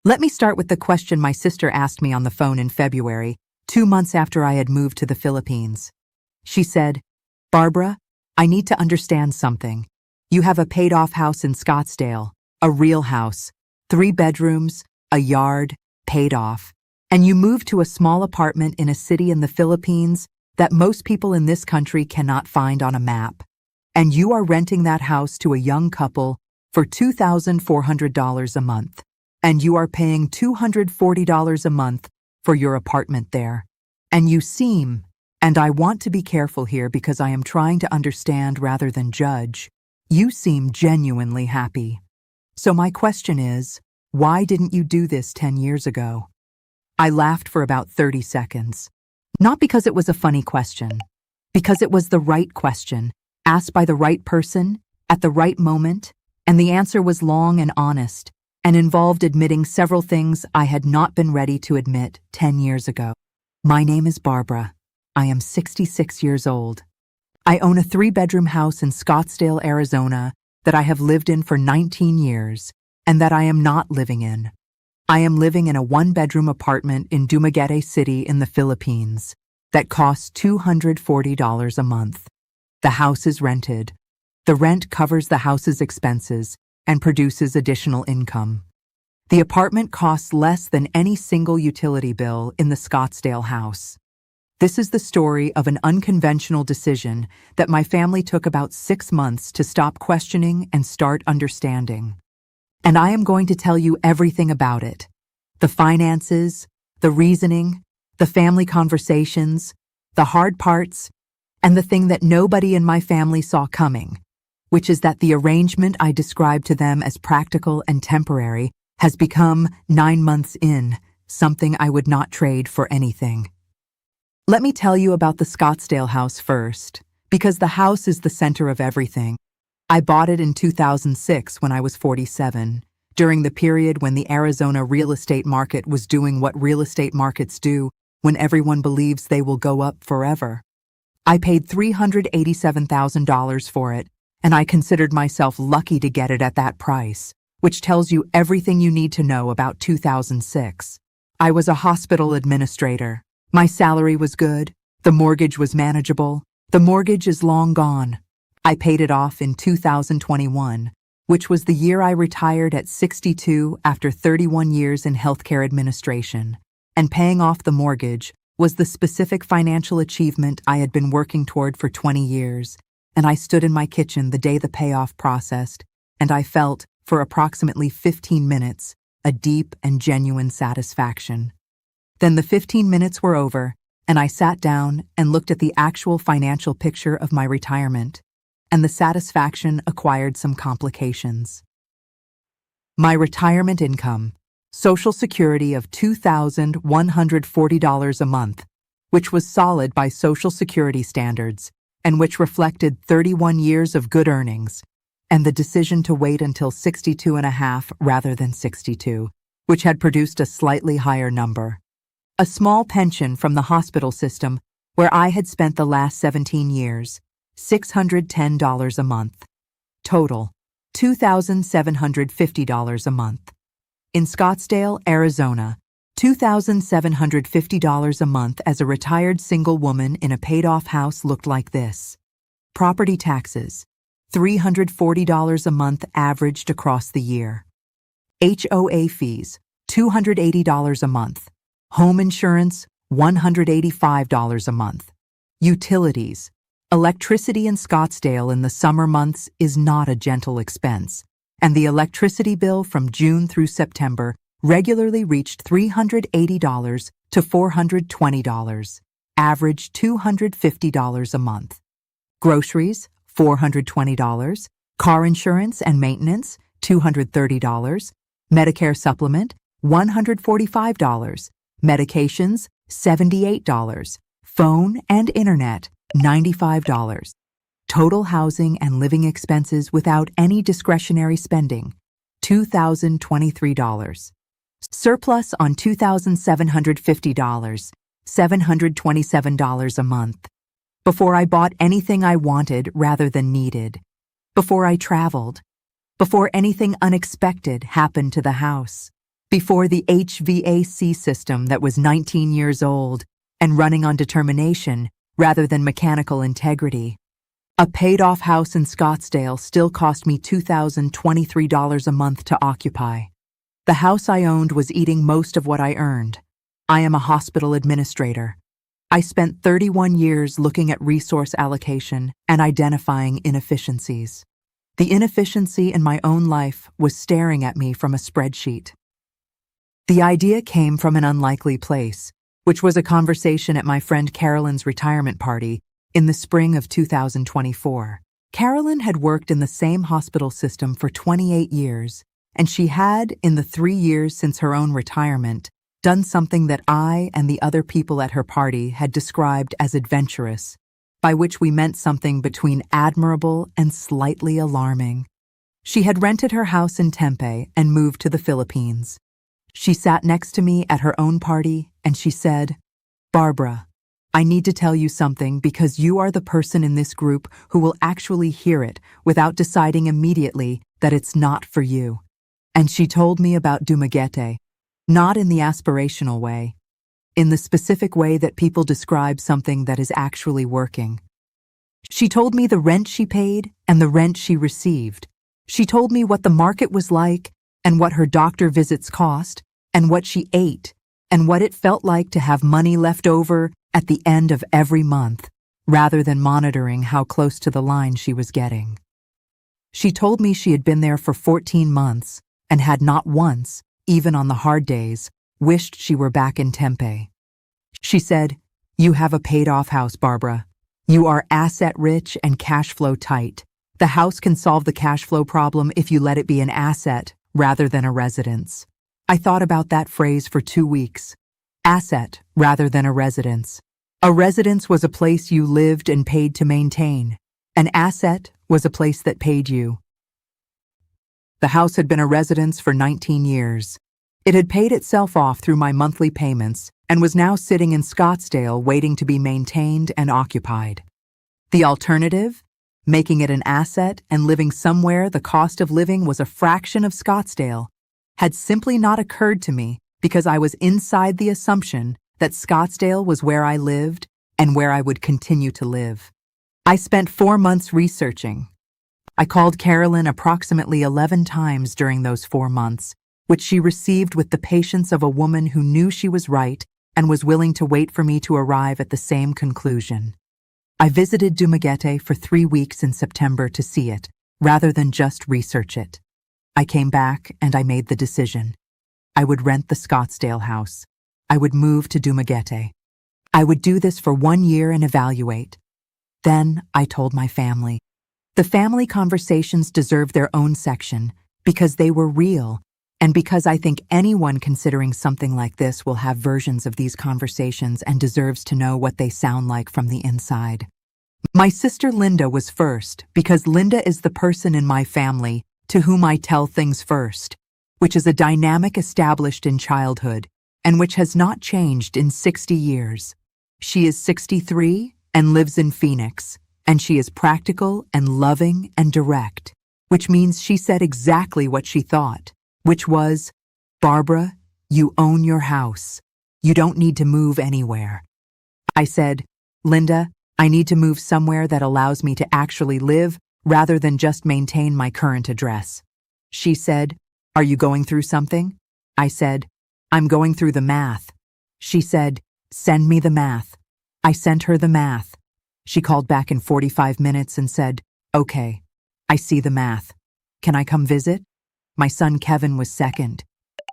Let me start with the question my sister asked me on the phone in February, 2 months after I had moved to the Philippines. She said, "Barbara, I need to understand something. You have a paid-off house in Scottsdale, a real house, 3 bedrooms, a yard, paid off, and you moved to a small apartment in a city in the Philippines that most people in this country cannot find on a map. And you are renting that house to a young couple for $2,400 a month. And you are paying $240 a month for your apartment there. And you seem, and I want to be careful here because I am trying to understand rather than judge, you seem genuinely happy. So my question is, why didn't you do this 10 years ago?" I laughed for about 30 seconds. Not because it was a funny question, because it was the right question, asked by the right person, at the right moment, and the answer was long and honest, and involved admitting several things I had not been ready to admit 10 years ago. My name is Barbara. I am 66 years old. I own a 3-bedroom house in Scottsdale, Arizona that I have lived in for 19 years and that I am not living in. I am living in a 1-bedroom apartment in Dumaguete City in the Philippines that costs $240 a month. The house is rented. The rent covers the house's expenses and produces additional income. The apartment costs less than any single utility bill in the Scottsdale house. This is the story of an unconventional decision that my family took about 6 months to stop questioning and start understanding. And I am going to tell you everything about it. The finances, the reasoning, the family conversations, the hard parts, and the thing that nobody in my family saw coming, which is that the arrangement I described to them as practical and temporary has become, 9 months in, something I would not trade for anything. Let me tell you about the Scottsdale house first, because the house is the center of everything. I bought it in 2006 when I was 47, during the period when the Arizona real estate market was doing what real estate markets do when everyone believes they will go up forever. I paid $387,000 for it, and I considered myself lucky to get it at that price, which tells you everything you need to know about 2006. I was a hospital administrator. My salary was good. The mortgage was manageable. The mortgage is long gone. I paid it off in 2021, which was the year I retired at 62 after 31 years in healthcare administration. And paying off the mortgage was the specific financial achievement I had been working toward for 20 years. And I stood in my kitchen the day the payoff processed, and I felt, for approximately 15 minutes, a deep and genuine satisfaction. Then the 15 minutes were over, and I sat down and looked at the actual financial picture of my retirement, and the satisfaction acquired some complications. My retirement income, Social Security of $2,140 a month, which was solid by Social Security standards, and which reflected 31 years of good earnings, and the decision to wait until 62 and a half rather than 62, which had produced a slightly higher number. A small pension from the hospital system where I had spent the last 17 years, $610 a month. Total, $2,750 a month. In Scottsdale, Arizona, $2,750 a month as a retired single woman in a paid-off house looked like this. Property taxes, $340 a month averaged across the year. HOA fees, $280 a month. Home insurance, $185 a month. Utilities. Electricity in Scottsdale in the summer months is not a gentle expense, and the electricity bill from June through September regularly reached $380 to $420, average $250 a month. Groceries, $420, car insurance and maintenance, $230, Medicare supplement, $145, medications, $78, phone and internet, $95. Total housing and living expenses without any discretionary spending, $2,023. Surplus on $2,750, $727 a month. Before I bought anything I wanted rather than needed. Before I traveled. Before anything unexpected happened to the house. before the HVAC system that was 19 years old and running on determination rather than mechanical integrity. A paid-off house in Scottsdale still cost me $2,023 a month to occupy. The house I owned was eating most of what I earned. I am a hospital administrator. I spent 31 years looking at resource allocation and identifying inefficiencies. The inefficiency in my own life was staring at me from a spreadsheet. The idea came from an unlikely place, which was a conversation at my friend Carolyn's retirement party in the spring of 2024. Carolyn had worked in the same hospital system for 28 years, and she had, in the 3 years since her own retirement, done something that I and the other people at her party had described as adventurous, by which we meant something between admirable and slightly alarming. She had rented her house in Tempe and moved to the Philippines. She sat next to me at her own party and she said, "Barbara, I need to tell you something because you are the person in this group who will actually hear it without deciding immediately that it's not for you." And she told me about Dumaguete, not in the aspirational way, in the specific way that people describe something that is actually working. She told me the rent she paid and the rent she received. She told me what the market was like and what her doctor visits cost and what she ate and what it felt like to have money left over at the end of every month, rather than monitoring how close to the line she was getting. She told me she had been there for 14 months and had not once, even on the hard days, wished she were back in Tempe. She said, "You have a paid-off house, Barbara. You are asset-rich and cash flow tight. The house can solve the cash flow problem if you let it be an asset rather than a residence." I thought about that phrase for 2 weeks. Asset rather than a residence. A residence was a place you lived and paid to maintain. An asset was a place that paid you. The house had been a residence for 19 years. It had paid itself off through my monthly payments and was now sitting in Scottsdale waiting to be maintained and occupied. The alternative, making it an asset and living somewhere the cost of living was a fraction of Scottsdale, had simply not occurred to me because I was inside the assumption that Scottsdale was where I lived and where I would continue to live. I spent 4 months researching. I called Carolyn approximately 11 times during those 4 months, which she received with the patience of a woman who knew she was right and was willing to wait for me to arrive at the same conclusion. I visited Dumaguete for 3 weeks in September to see it, rather than just research it. I came back and I made the decision. I would rent the Scottsdale house. I would move to Dumaguete. I would do this for 1 year and evaluate. Then I told my family. The family conversations deserve their own section because they were real, and because I think anyone considering something like this will have versions of these conversations and deserves to know what they sound like from the inside. My sister Linda was first because Linda is the person in my family to whom I tell things first, which is a dynamic established in childhood and which has not changed in 60 years. She is 63 and lives in Phoenix, and she is practical and loving and direct, which means she said exactly what she thought, which was, "Barbara, you own your house. You don't need to move anywhere." I said, "Linda, I need to move somewhere that allows me to actually live rather than just maintain my current address." She said, "Are you going through something?" I said, "I'm going through the math." She said, "Send me the math." I sent her the math. She called back in 45 minutes and said, "Okay, I see the math. Can I come visit?" My son Kevin was second.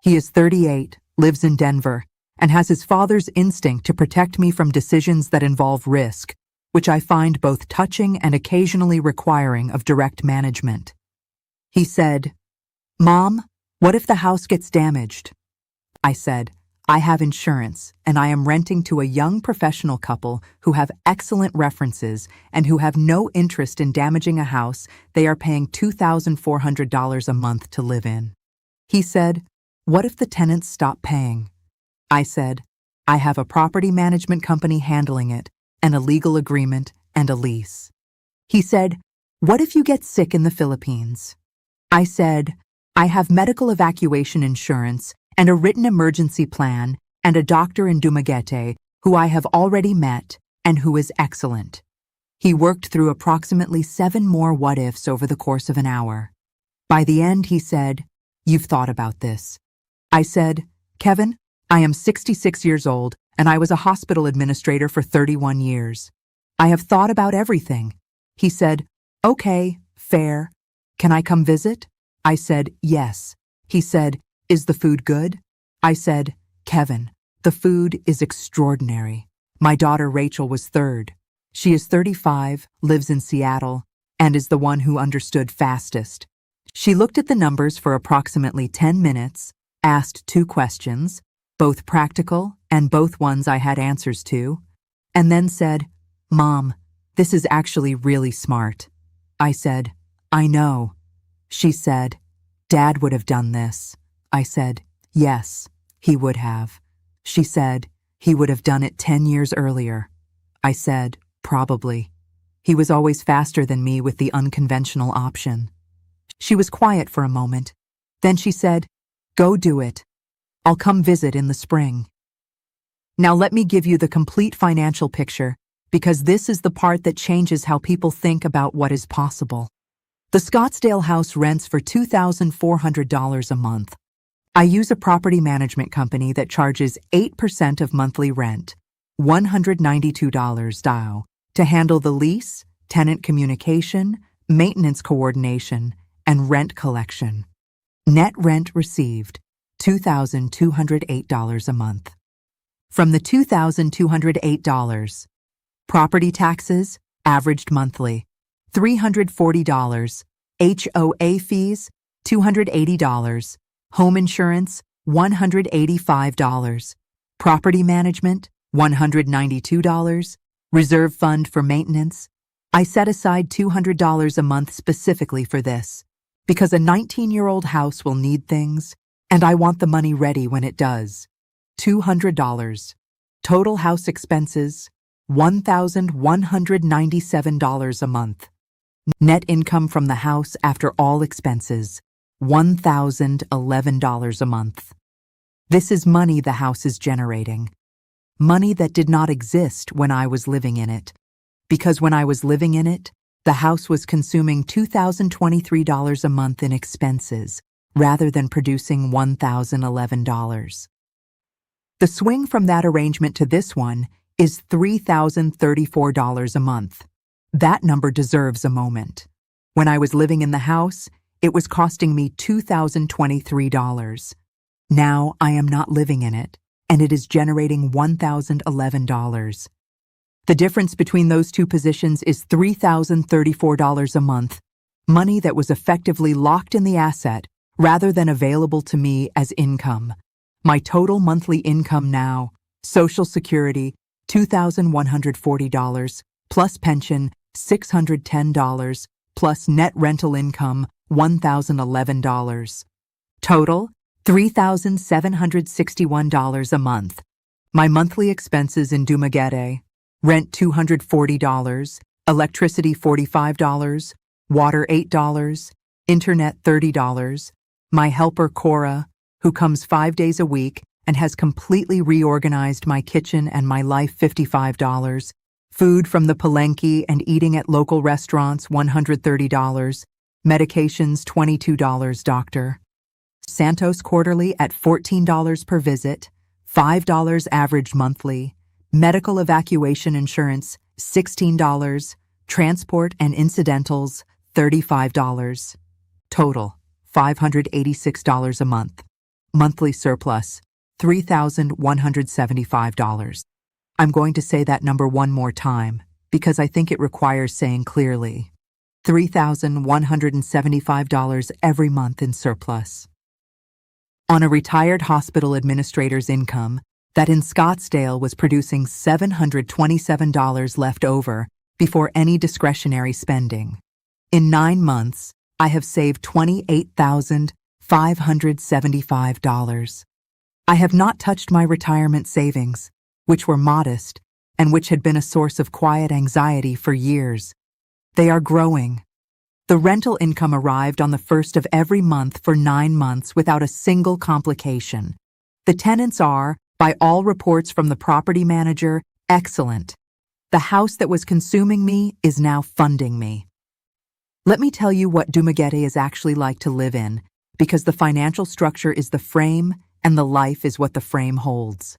He is 38, lives in Denver, and has his father's instinct to protect me from decisions that involve risk, which I find both touching and occasionally requiring of direct management. He said, "Mom, what if the house gets damaged?" I said, "I have insurance, and I am renting to a young professional couple who have excellent references and who have no interest in damaging a house they are paying $2,400 a month to live in." He said, "What if the tenants stop paying?" I said, "I have a property management company handling it, and a legal agreement and a lease." He said, "What if you get sick in the Philippines?" I said, "I have medical evacuation insurance and a written emergency plan, and a doctor in Dumaguete who I have already met and who is excellent. He worked through approximately 7 more what-ifs over the course of an hour. By the end, he said, "You've thought about this." I said, "Kevin, I am 66 years old, and I was a hospital administrator for 31 years. I have thought about everything." He said, "Okay, fair. Can I come visit?" I said, "Yes." He said, "Is the food good?" I said, "Kevin, the food is extraordinary." My daughter Rachel was third. She is 35, lives in Seattle, and is the one who understood fastest. She looked at the numbers for approximately 10 minutes, asked 2 questions, both practical and both ones I had answers to, and then said, "Mom, this is actually really smart." I said, "I know." She said, "Dad would have done this." I said, "Yes, he would have." She said, "He would have done it 10 years earlier." I said, "Probably. He was always faster than me with the unconventional option." She was quiet for a moment. Then she said, "Go do it. I'll come visit in the spring." Now let me give you the complete financial picture, because this is the part that changes how people think about what is possible. The Scottsdale house rents for $2,400 a month. I use a property management company that charges 8% of monthly rent, $192 DAO, to handle the lease, tenant communication, maintenance coordination, and rent collection. Net rent received, $2,208 a month. From the $2,208, property taxes, averaged monthly, $340, HOA fees, $280, home insurance, $185, property management, $192, reserve fund for maintenance. I set aside $200 a month specifically for this, because a 19-year-old house will need things, and I want the money ready when it does. $200. Total house expenses, $1,197 a month. Net income from the house after all expenses, $1,011 a month. This is money the house is generating. Money that did not exist when I was living in it. Because when I was living in it, the house was consuming $2,023 a month in expenses, rather than producing $1,011. The swing from that arrangement to this one is $3,034 a month. That number deserves a moment. When I was living in the house, it was costing me $2,023. Now I am not living in it, and it is generating $1,011. The difference between those two positions is $3,034 a month, money that was effectively locked in the asset rather than available to me as income. My total monthly income now, Social Security, $2,140, plus pension, $610, plus net rental income, $1,011. Total, $3,761 a month. My monthly expenses in Dumaguete: rent $240, electricity $45, water $8, internet $30. My helper Cora, who comes 5 days a week and has completely reorganized my kitchen and my life, $55. Food from the Palenque and eating at local restaurants, $130. Medications, $22. Doctor Santos quarterly at $14 per visit, $5 average monthly. Medical evacuation insurance, $16. Transport and incidentals, $35. Total, $586 a month. Monthly surplus, $3,175. I'm going to say that number one more time because I think it requires saying clearly. $3,175 every month in surplus. On a retired hospital administrator's income that in Scottsdale was producing $727 left over before any discretionary spending. In 9 months, I have saved $28,575. I have not touched my retirement savings, which were modest and which had been a source of quiet anxiety for years. They are growing. The rental income arrived on the first of every month for 9 months without a single complication, The tenants are, by all reports from the property manager, excellent. The house that was consuming me is now funding me. Let me tell you what Dumaguete is actually like to live in, because the financial structure is the frame and the life is what the frame holds.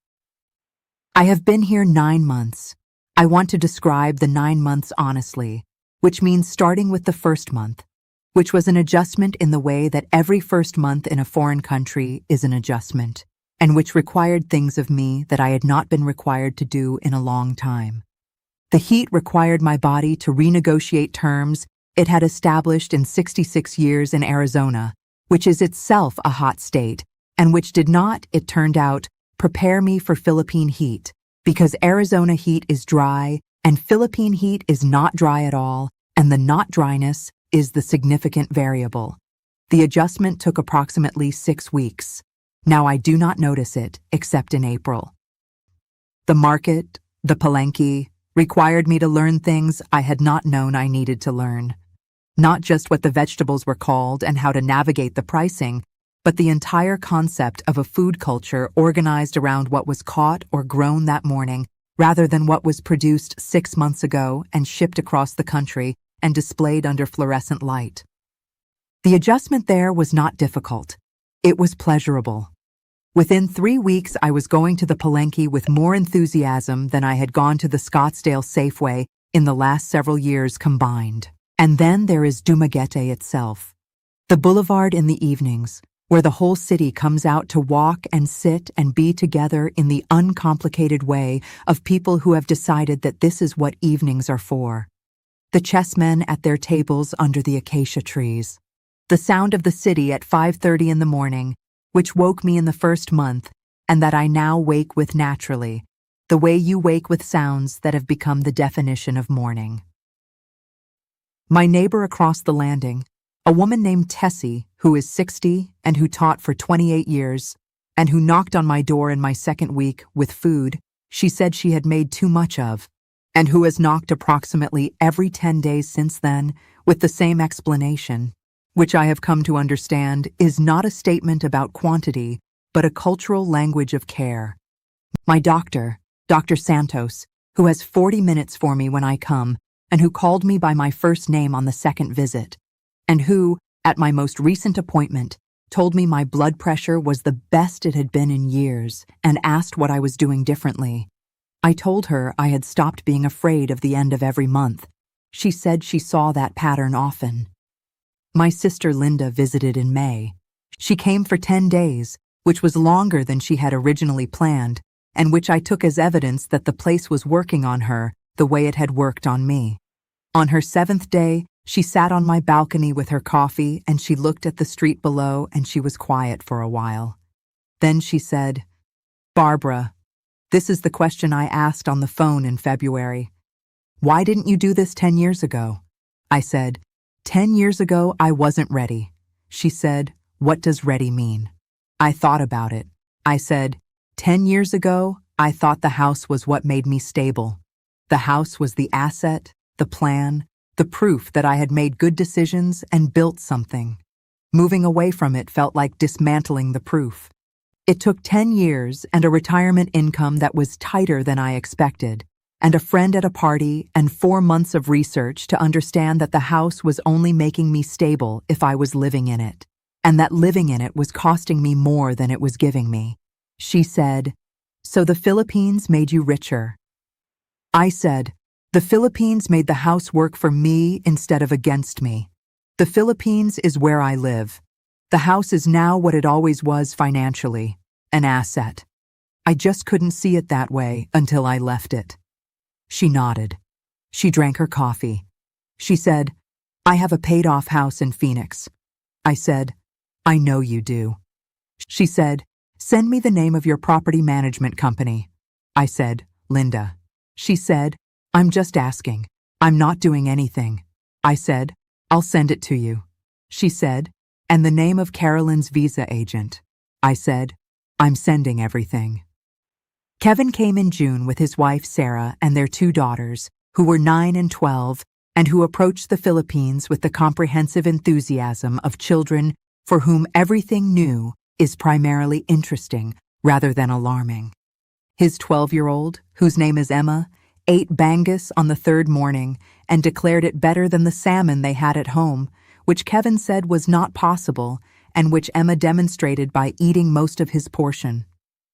I have been here 9 months. I want to describe the 9 months honestly, which means starting with the first month, which was an adjustment in the way that every first month in a foreign country is an adjustment, and which required things of me that I had not been required to do in a long time. The heat required my body to renegotiate terms it had established in 66 years in Arizona, which is itself a hot state, and which did not, it turned out, prepare me for Philippine heat, because Arizona heat is dry, and Philippine heat is not dry at all, and the not dryness is the significant variable. The adjustment took approximately 6 weeks. Now I do not notice it, except in April. The market, the palenque, required me to learn things I had not known I needed to learn. Not just what the vegetables were called and how to navigate the pricing, but the entire concept of a food culture organized around what was caught or grown that morning, rather than what was produced 6 months ago and shipped across the country and displayed under fluorescent light. The adjustment there was not difficult. It was pleasurable. Within 3 weeks, I was going to the palenque with more enthusiasm than I had gone to the Scottsdale Safeway in the last several years combined. And then there is Dumaguete itself, the boulevard in the evenings, where the whole city comes out to walk and sit and be together in the uncomplicated way of people who have decided that this is what evenings are for. The chessmen at their tables under the acacia trees. The sound of the city at 5:30 in the morning, which woke me in the first month, and that I now wake with naturally, the way you wake with sounds that have become the definition of morning. My neighbor across the landing, a woman named Tessie, who is 60 and who taught for 28 years, and who knocked on my door in my second week with food she said she had made too much of, and who has knocked approximately every 10 days since then with the same explanation, which I have come to understand is not a statement about quantity, but a cultural language of care. My doctor, Dr. Santos, who has 40 minutes for me when I come, and who called me by my first name on the second visit, and who, at my most recent appointment, told me my blood pressure was the best it had been in years and asked what I was doing differently. I told her I had stopped being afraid of the end of every month. She said she saw that pattern often. My sister Linda visited in May. She came for 10 days, which was longer than she had originally planned, and which I took as evidence that the place was working on her the way it had worked on me. On her 7th day, she sat on my balcony with her coffee and she looked at the street below and she was quiet for a while. Then she said, "Barbara, this is the question I asked on the phone in February. Why didn't you do this 10 years ago?" I said, 10 years ago, I wasn't ready." She said, "What does ready mean?" I thought about it. I said, 10 years ago, I thought the house was what made me stable. The house was the asset, the plan, the proof that I had made good decisions and built something. Moving away from it felt like dismantling the proof. It took 10 years and a retirement income that was tighter than I expected, and a friend at a party and 4 months of research to understand that the house was only making me stable if I was living in it, and that living in it was costing me more than it was giving me. She said, "So the Philippines made you richer?" I said, "The Philippines made the house work for me instead of against me. The Philippines is where I live. The house is now what it always was financially, an asset. I just couldn't see it that way until I left it." She nodded. She drank her coffee. She said, "I have a paid-off house in Phoenix." I said, "I know you do." She said, "Send me the name of your property management company." I said, "Linda." She said, "I'm just asking. I'm not doing anything." I said, "I'll send it to you." She said, "And the name of Carolyn's visa agent." I said, "I'm sending everything." Kevin came in June with his wife Sarah and their 2 daughters, who were 9 and 12, and who approached the Philippines with the comprehensive enthusiasm of children for whom everything new is primarily interesting rather than alarming. His 12-year-old, whose name is Emma, ate bangus on the third morning and declared it better than the salmon they had at home, which Kevin said was not possible and which Emma demonstrated by eating most of his portion.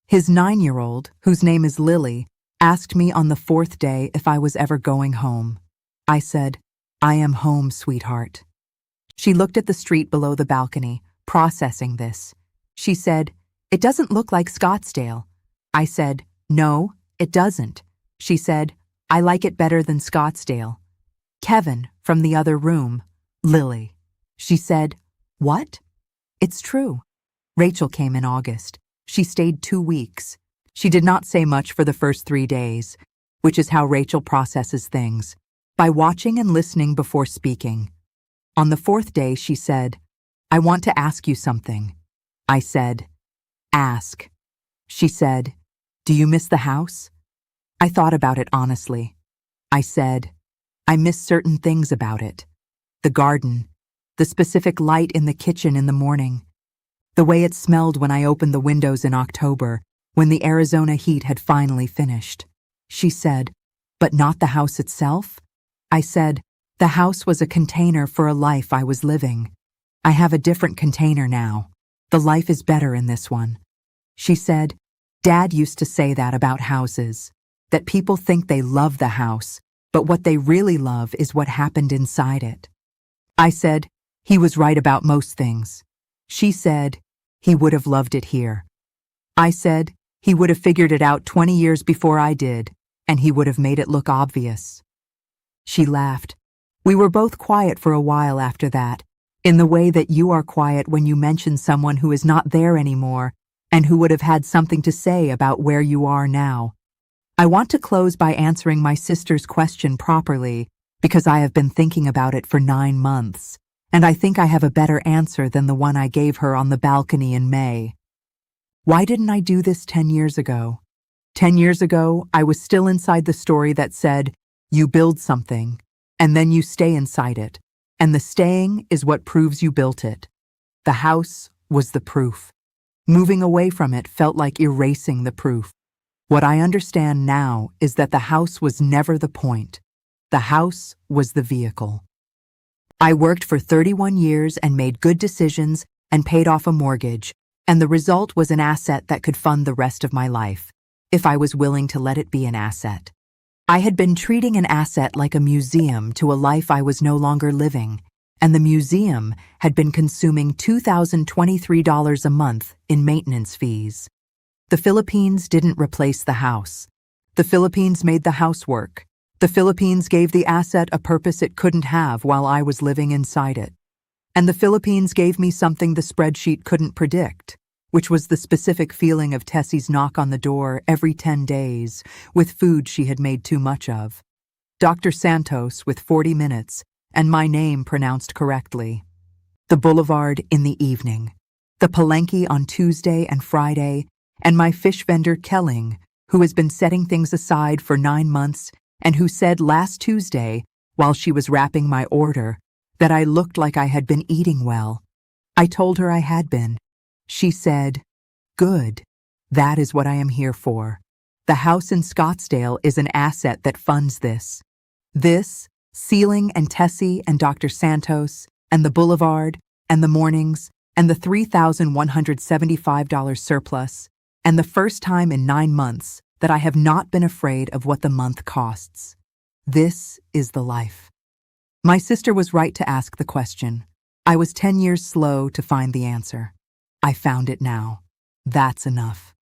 His 9-year-old, whose name is Lily, asked me on the fourth day if I was ever going home. I said, "I am home, sweetheart." She looked at the street below the balcony, processing this. She said, "It doesn't look like Scottsdale." I said, "No, it doesn't." She said, "I like it better than Scottsdale." Kevin, from the other room, "Lily." She said, "What?" "It's true." Rachel came in August. She stayed 2 weeks. She did not say much for the first 3 days, which is how Rachel processes things, by watching and listening before speaking. On the fourth day, she said, "I want to ask you something." I said, "Ask." She said, "Do you miss the house?" I thought about it honestly. I said, "I miss certain things about it. The garden, the specific light in the kitchen in the morning, the way it smelled when I opened the windows in October, when the Arizona heat had finally finished." She said, "But not the house itself?" I said, "The house was a container for a life I was living. I have a different container now. The life is better in this one." She said, "Dad used to say that about houses, that people think they love the house, but what they really love is what happened inside it." I said, "He was right about most things." She said, "He would have loved it here." I said, "He would have figured it out 20 years before I did, and he would have made it look obvious." She laughed. We were both quiet for a while after that, in the way that you are quiet when you mention someone who is not there anymore and who would have had something to say about where you are now. I want to close by answering my sister's question properly because I have been thinking about it for 9 months, and I think I have a better answer than the one I gave her on the balcony in May. Why didn't I do this 10 years ago? 10 years ago, I was still inside the story that said, you build something, and then you stay inside it, and the staying is what proves you built it. The house was the proof. Moving away from it felt like erasing the proof. What I understand now is that the house was never the point. The house was the vehicle. I worked for 31 years and made good decisions and paid off a mortgage, and the result was an asset that could fund the rest of my life, if I was willing to let it be an asset. I had been treating an asset like a museum to a life I was no longer living, and the museum had been consuming $2,023 a month in maintenance fees. The Philippines didn't replace the house. The Philippines made the house work. The Philippines gave the asset a purpose it couldn't have while I was living inside it. And the Philippines gave me something the spreadsheet couldn't predict, which was the specific feeling of Tessie's knock on the door every 10 days with food she had made too much of. Dr. Santos with 40 minutes and my name pronounced correctly. The boulevard in the evening. The Palenque on Tuesday and Friday, and my fish vendor Kelling, who has been setting things aside for 9 months and who said last Tuesday, while she was wrapping my order, that I looked like I had been eating well. I told her I had been. She said, "Good. That is what I am here for. The house in Scottsdale is an asset that funds this. This, Ceiling and Tessie and Dr. Santos, and the boulevard, and the mornings, and the $3,175 surplus, and the first time in 9 months that I have not been afraid of what the month costs. This is the life." My sister was right to ask the question. I was 10 years slow to find the answer. I found it now. That's enough.